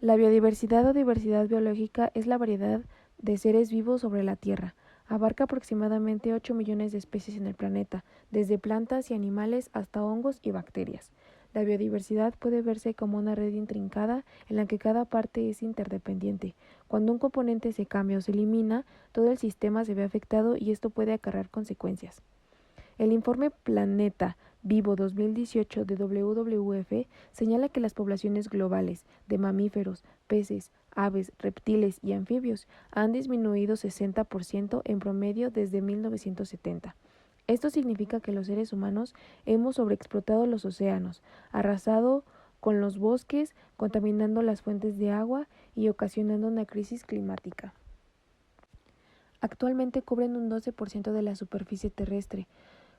La biodiversidad o diversidad biológica es la variedad de seres vivos sobre la Tierra. Abarca aproximadamente 8 millones de especies en el planeta, desde plantas y animales hasta hongos y bacterias. La biodiversidad puede verse como una red intrincada en la que cada parte es interdependiente. Cuando un componente se cambia o se elimina, todo el sistema se ve afectado y esto puede acarrear consecuencias. El informe Planeta Vivo 2018 de WWF señala que las poblaciones globales de mamíferos, peces, aves, reptiles y anfibios han disminuido 60% en promedio desde 1970. Esto significa que los seres humanos hemos sobreexplotado los océanos, arrasado con los bosques, contaminando las fuentes de agua y ocasionando una crisis climática. Actualmente cubren un 12% de la superficie terrestre,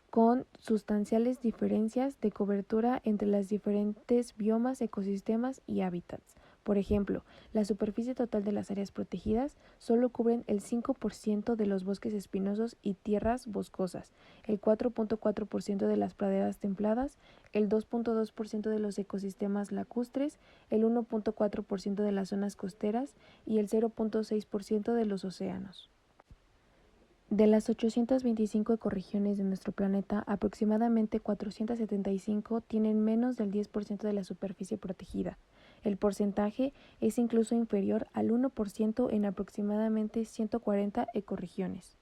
con sustanciales diferencias de cobertura entre las diferentes biomas, ecosistemas y hábitats. Por ejemplo, la superficie total de las áreas protegidas solo cubren el 5% de los bosques espinosos y tierras boscosas, el 4.4% de las praderas templadas, el 2.2% de los ecosistemas lacustres, el 1.4% de las zonas costeras y el 0.6% de los océanos. De las 825 ecorregiones de nuestro planeta, aproximadamente 475 tienen menos del 10% de la superficie protegida. El porcentaje es incluso inferior al 1% en aproximadamente 140 ecorregiones.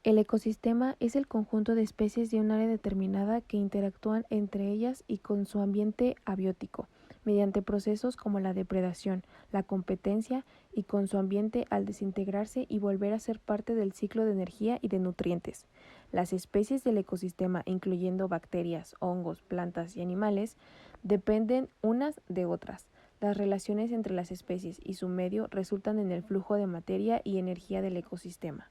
El ecosistema es el conjunto de especies de un área determinada que interactúan entre ellas y con su ambiente abiótico, mediante procesos como la depredación, la competencia y con su ambiente al desintegrarse y volver a ser parte del ciclo de energía y de nutrientes. Las especies del ecosistema, incluyendo bacterias, hongos, plantas y animales, dependen unas de otras. Las relaciones entre las especies y su medio resultan en el flujo de materia y energía del ecosistema.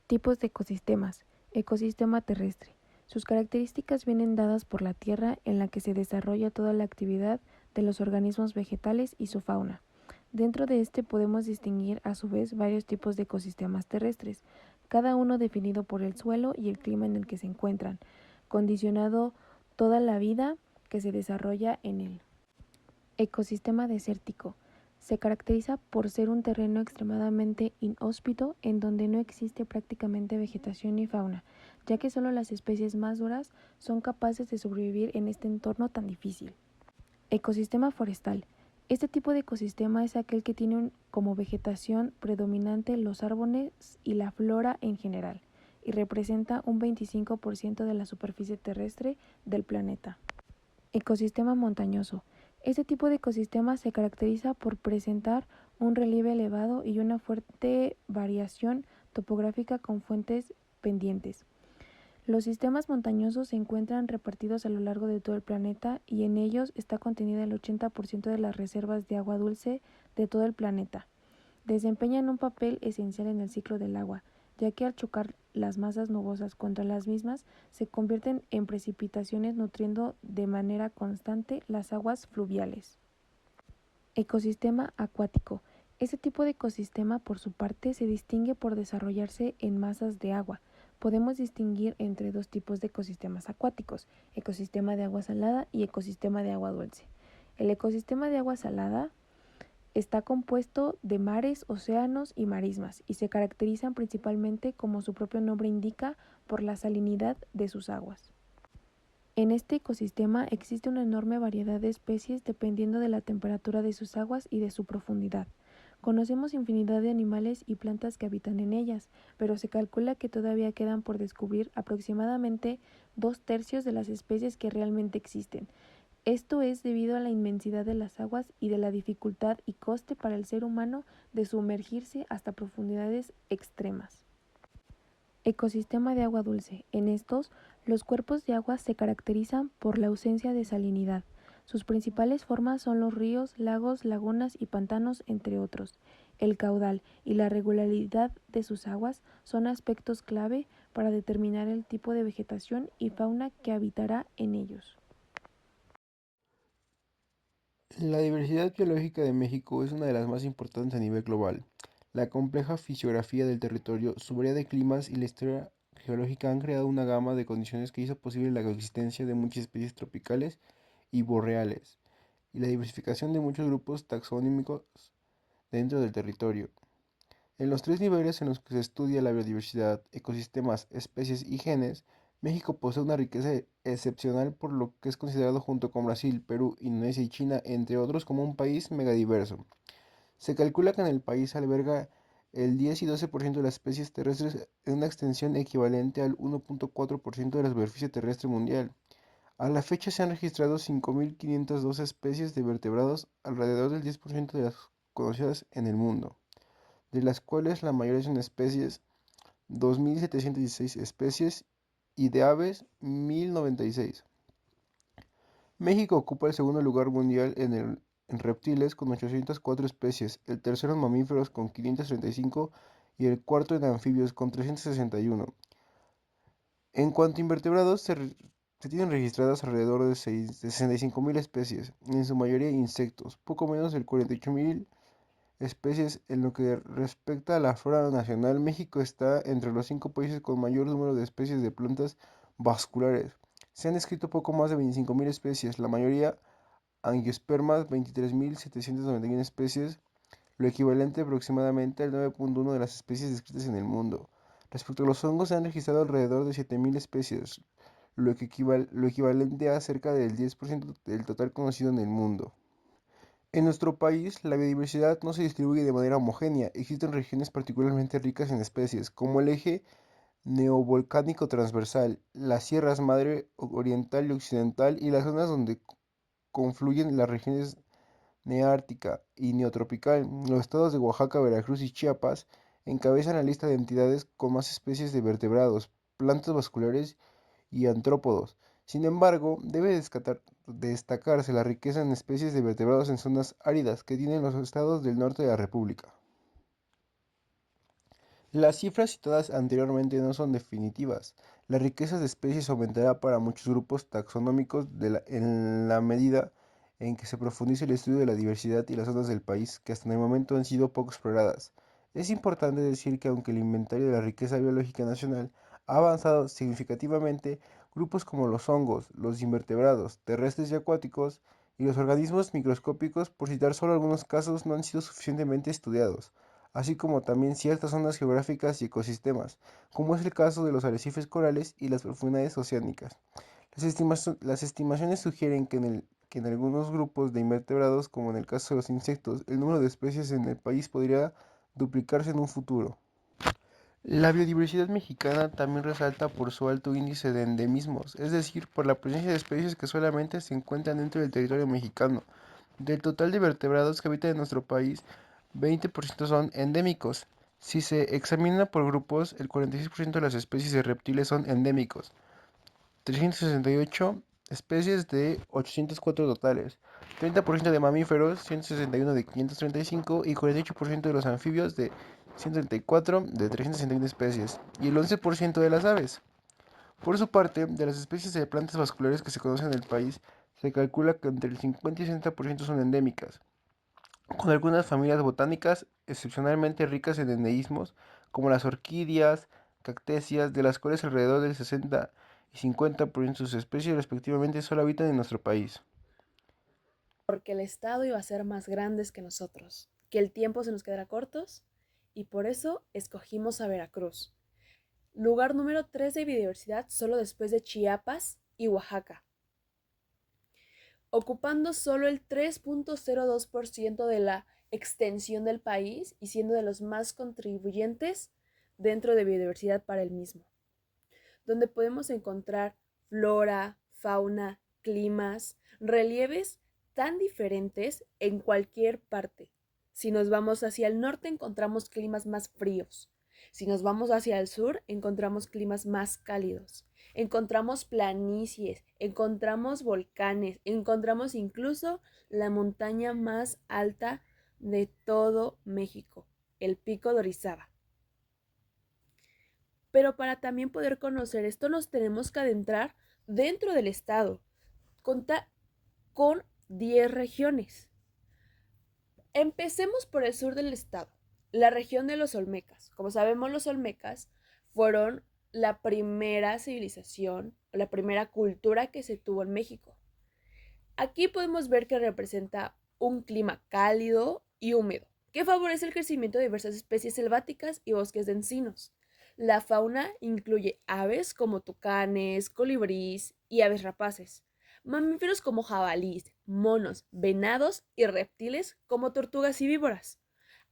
Tipos de ecosistemas. Ecosistema terrestre. Sus características vienen dadas por la tierra en la que se desarrolla toda la actividad de los organismos vegetales y su fauna. Dentro de este podemos distinguir a su vez varios tipos de ecosistemas terrestres, cada uno definido por el suelo y el clima en el que se encuentran, condicionado toda la vida que se desarrolla en él. Ecosistema desértico. Se caracteriza por ser un terreno extremadamente inhóspito en donde no existe prácticamente vegetación ni fauna, ya que solo las especies más duras son capaces de sobrevivir en este entorno tan difícil. Ecosistema forestal. Este tipo de ecosistema es aquel que tiene como vegetación predominante los árboles y la flora en general, y representa un 25% de la superficie terrestre del planeta. Ecosistema montañoso. Este tipo de ecosistema se caracteriza por presentar un relieve elevado y una fuerte variación topográfica con fuentes pendientes. Los sistemas montañosos se encuentran repartidos a lo largo de todo el planeta y en ellos está contenida el 80% de las reservas de agua dulce de todo el planeta. Desempeñan un papel esencial en el ciclo del agua, ya que al chocar las masas nubosas contra las mismas se convierten en precipitaciones nutriendo de manera constante las aguas fluviales. Ecosistema acuático. Este tipo de ecosistema, por su parte, se distingue por desarrollarse en masas de agua. Podemos distinguir entre dos tipos de ecosistemas acuáticos, ecosistema de agua salada y ecosistema de agua dulce. El ecosistema de agua salada está compuesto de mares, océanos y marismas y se caracterizan principalmente, como su propio nombre indica, por la salinidad de sus aguas. En este ecosistema existe una enorme variedad de especies dependiendo de la temperatura de sus aguas y de su profundidad. Conocemos infinidad de animales y plantas que habitan en ellas, pero se calcula que todavía quedan por descubrir aproximadamente 2/3 de las especies que realmente existen. Esto es debido a la inmensidad de las aguas y de la dificultad y coste para el ser humano de sumergirse hasta profundidades extremas. Ecosistema de agua dulce. En estos, los cuerpos de agua se caracterizan por la ausencia de salinidad. Sus principales formas son los ríos, lagos, lagunas y pantanos, entre otros. El caudal y la regularidad de sus aguas son aspectos clave para determinar el tipo de vegetación y fauna que habitará en ellos. La diversidad biológica de México es una de las más importantes a nivel global. La compleja fisiografía del territorio, su variedad de climas y la historia geológica han creado una gama de condiciones que hizo posible la coexistencia de muchas especies tropicales y boreales. y la diversificación de muchos grupos taxonómicos dentro del territorio. En los tres niveles en los que se estudia la biodiversidad, ecosistemas, especies y genes, México posee una riqueza excepcional por lo que es considerado junto con Brasil, Perú, Indonesia y China, entre otros, como un país megadiverso. Se calcula que en el país alberga el 10 y 12% de las especies terrestres en una extensión equivalente al 1.4% de la superficie terrestre mundial. A la fecha se han registrado 5.512 especies de vertebrados, alrededor del 10% de las conocidas en el mundo, de las cuales la mayoría son especies, 2.716 especies, y de aves, 1.096. México ocupa el segundo lugar mundial en reptiles con 804 especies, el tercero en mamíferos con 535 y el cuarto en anfibios con 361. En cuanto a invertebrados, se tienen registradas alrededor de 65.000 especies, en su mayoría insectos, poco menos de 48.000 especies. En lo que respecta a la flora nacional, México está entre los 5 países con mayor número de especies de plantas vasculares. Se han descrito poco más de 25.000 especies, la mayoría angiospermas, 23.791 especies, lo equivalente aproximadamente al 9.1 de las especies descritas en el mundo. Respecto a los hongos, se han registrado alrededor de 7.000 especies, lo equivalente a cerca del 10% del total conocido en el mundo. En nuestro país, la biodiversidad no se distribuye de manera homogénea. Existen regiones particularmente ricas en especies, como el eje neovolcánico transversal, las sierras madre oriental y occidental y las zonas donde confluyen las regiones neártica y neotropical. Los estados de Oaxaca, Veracruz y Chiapas encabezan la lista de entidades con más especies de vertebrados, plantas vasculares y antrópodos. Sin embargo, debe destacarse la riqueza en especies de vertebrados en zonas áridas que tienen los estados del norte de la República. Las cifras citadas anteriormente no son definitivas. La riqueza de especies aumentará para muchos grupos taxonómicos en la medida en que se profundice el estudio de la diversidad y las zonas del país que hasta el momento han sido poco exploradas. Es importante decir que aunque el inventario de la riqueza biológica nacional ha avanzado significativamente, grupos como los hongos, los invertebrados terrestres y acuáticos y los organismos microscópicos, por citar solo algunos casos, no han sido suficientemente estudiados, así como también ciertas zonas geográficas y ecosistemas, como es el caso de los arrecifes corales y las profundidades oceánicas. Las estimaciones sugieren que en algunos grupos de invertebrados, como en el caso de los insectos, el número de especies en el país podría duplicarse en un futuro. La biodiversidad mexicana también resalta por su alto índice de endemismos, es decir, por la presencia de especies que solamente se encuentran dentro del territorio mexicano. Del total de vertebrados que habitan en nuestro país, 20% son endémicos. Si se examina por grupos, el 46% de las especies de reptiles son endémicos, 368 especies de 804 totales, 30% de mamíferos, 161 de 535 y 48% de los anfibios de 134 de 361 especies, y el 11% de las aves. Por su parte, de las especies de plantas vasculares que se conocen en el país, se calcula que entre el 50 y 60% son endémicas, con algunas familias botánicas excepcionalmente ricas en endemismos, como las orquídeas, cactáceas, de las cuales alrededor del 60 y 50% de sus especies respectivamente solo habitan en nuestro país. Porque el Estado iba a ser más grandes que nosotros, que el tiempo se nos quedará cortos y por eso escogimos a Veracruz. Lugar número 3 de biodiversidad solo después de Chiapas y Oaxaca, ocupando solo el 3.02% de la extensión del país y siendo de los más contribuyentes dentro de biodiversidad para el mismo, donde podemos encontrar flora, fauna, climas, relieves tan diferentes en cualquier parte. Si nos vamos hacia el norte encontramos climas más fríos. Si nos vamos hacia el sur encontramos climas más cálidos. Encontramos planicies, encontramos volcanes, encontramos incluso la montaña más alta de todo México, el Pico de Orizaba. Pero para también poder conocer esto nos tenemos que adentrar dentro del estado. Conta con 10 regiones. Empecemos por el sur del estado, la región de los Olmecas. Como sabemos, los Olmecas fueron la primera civilización, la primera cultura que se tuvo en México. Aquí podemos ver que representa un clima cálido y húmedo, que favorece el crecimiento de diversas especies selváticas y bosques de encinos. La fauna incluye aves como tucanes, colibríes y aves rapaces, mamíferos como jabalíes, monos, venados y reptiles como tortugas y víboras.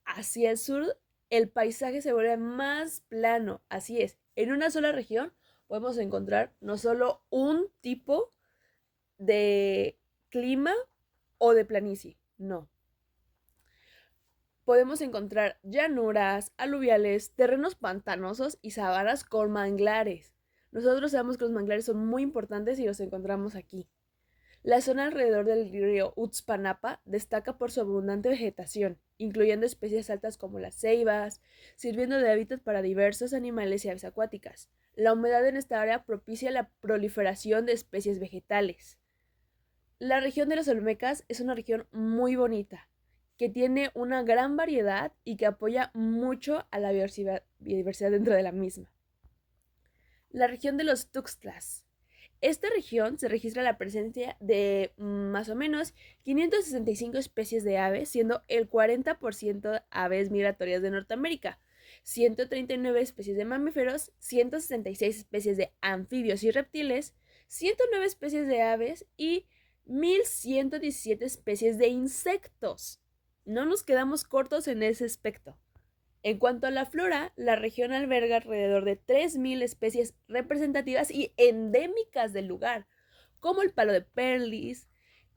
Hacia el sur, el paisaje se vuelve más plano, así es, en una sola región podemos encontrar no solo un tipo de clima o de planicie, no. Podemos encontrar llanuras, aluviales, terrenos pantanosos y sabanas con manglares. Nosotros sabemos que los manglares son muy importantes y los encontramos aquí. La zona alrededor del río Utzpanapa destaca por su abundante vegetación, incluyendo especies altas como las ceibas, sirviendo de hábitat para diversos animales y aves acuáticas. La humedad en esta área propicia la proliferación de especies vegetales. La región de los Olmecas es una región muy bonita, que tiene una gran variedad y que apoya mucho a la biodiversidad dentro de la misma. La región de los Tuxtlas. Esta región se registra la presencia de más o menos 565 especies de aves, siendo el 40% aves migratorias de Norteamérica, 139 especies de mamíferos, 166 especies de anfibios y reptiles, 109 especies de aves y 1117 especies de insectos. No nos quedamos cortos en ese aspecto. En cuanto a la flora, la región alberga alrededor de 3000 especies representativas y endémicas del lugar, como el palo de perlis,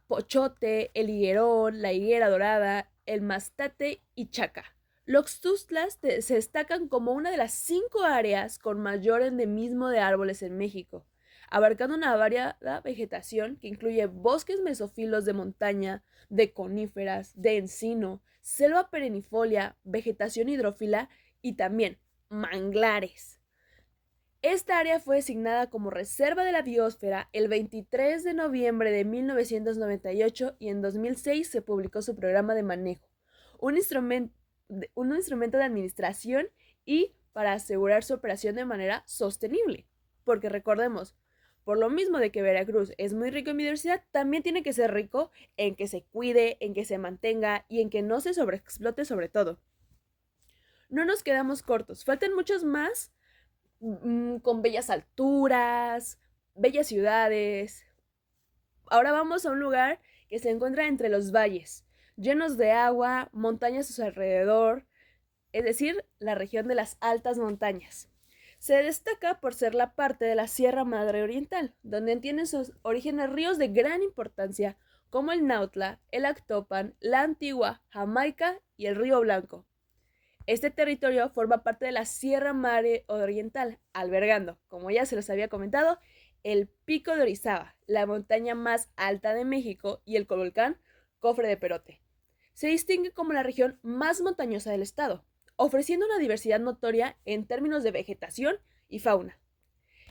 pochote, el higuerón, la higuera dorada, el mastate y chaca. Los Tuxtlas se destacan como una de las 5 áreas con mayor endemismo de árboles en México, abarcando una variada vegetación que incluye bosques mesófilos de montaña, de coníferas, de encino, selva perennifolia, vegetación hidrófila y también manglares. Esta área fue designada como Reserva de la Biosfera el 23 de noviembre de 1998 y en 2006 se publicó su programa de manejo, un instrumento de administración y para asegurar su operación de manera sostenible. Porque recordemos, por lo mismo de que Veracruz es muy rico en biodiversidad, también tiene que ser rico en que se cuide, en que se mantenga y en que no se sobreexplote sobre todo. No nos quedamos cortos, faltan muchos más con bellas alturas, bellas ciudades. Ahora vamos a un lugar que se encuentra entre los valles, llenos de agua, montañas a su alrededor, es decir, la región de las altas montañas. Se destaca por ser la parte de la Sierra Madre Oriental, donde tienen sus orígenes ríos de gran importancia, como el Nautla, el Actopan, la Antigua, Jamaica y el Río Blanco. Este territorio forma parte de la Sierra Madre Oriental, albergando, como ya se los había comentado, el Pico de Orizaba, la montaña más alta de México, y el volcán Cofre de Perote. Se distingue como la región más montañosa del estado, ofreciendo una diversidad notoria en términos de vegetación y fauna.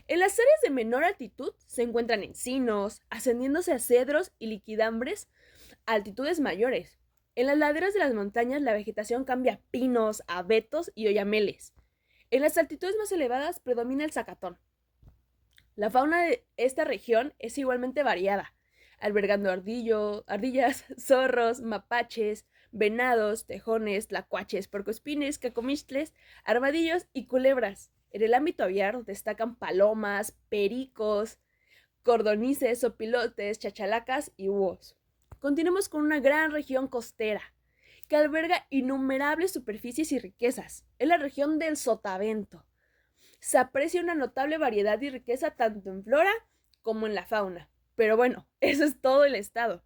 En las áreas de menor altitud se encuentran encinos, ascendiéndose a cedros y liquidambres a altitudes mayores. En las laderas de las montañas la vegetación cambia a pinos, abetos y oyameles. En las altitudes más elevadas predomina el zacatón. La fauna de esta región es igualmente variada, albergando ardillas, zorros, mapaches, venados, tejones, tlacuaches, puercoespines, cacomixtles, armadillos y culebras. En el ámbito aviar destacan palomas, pericos, cordonices, opilotes, chachalacas y búhos. Continuamos con una gran región costera que alberga innumerables superficies y riquezas. Es la región del Sotavento. Se aprecia una notable variedad y riqueza tanto en flora como en la fauna. Pero bueno, eso es todo el estado.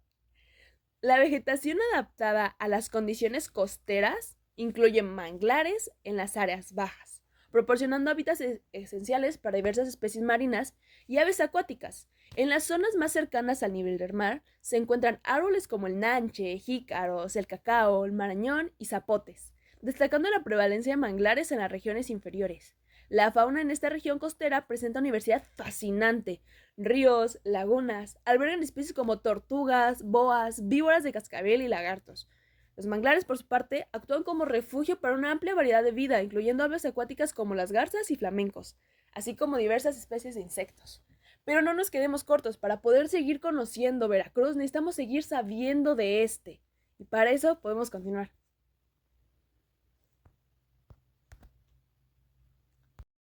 La vegetación adaptada a las condiciones costeras incluye manglares en las áreas bajas, proporcionando hábitats esenciales para diversas especies marinas y aves acuáticas. En las zonas más cercanas al nivel del mar se encuentran árboles como el nanche, jícaros, el cacao, el marañón y zapotes, destacando la prevalencia de manglares en las regiones inferiores. La fauna en esta región costera presenta una diversidad fascinante. Ríos, lagunas, albergan especies como tortugas, boas, víboras de cascabel y lagartos. Los manglares, por su parte, actúan como refugio para una amplia variedad de vida, incluyendo aves acuáticas como las garzas y flamencos, así como diversas especies de insectos. Pero no nos quedemos cortos. Para poder seguir conociendo Veracruz, necesitamos seguir sabiendo de este. Y para eso podemos continuar.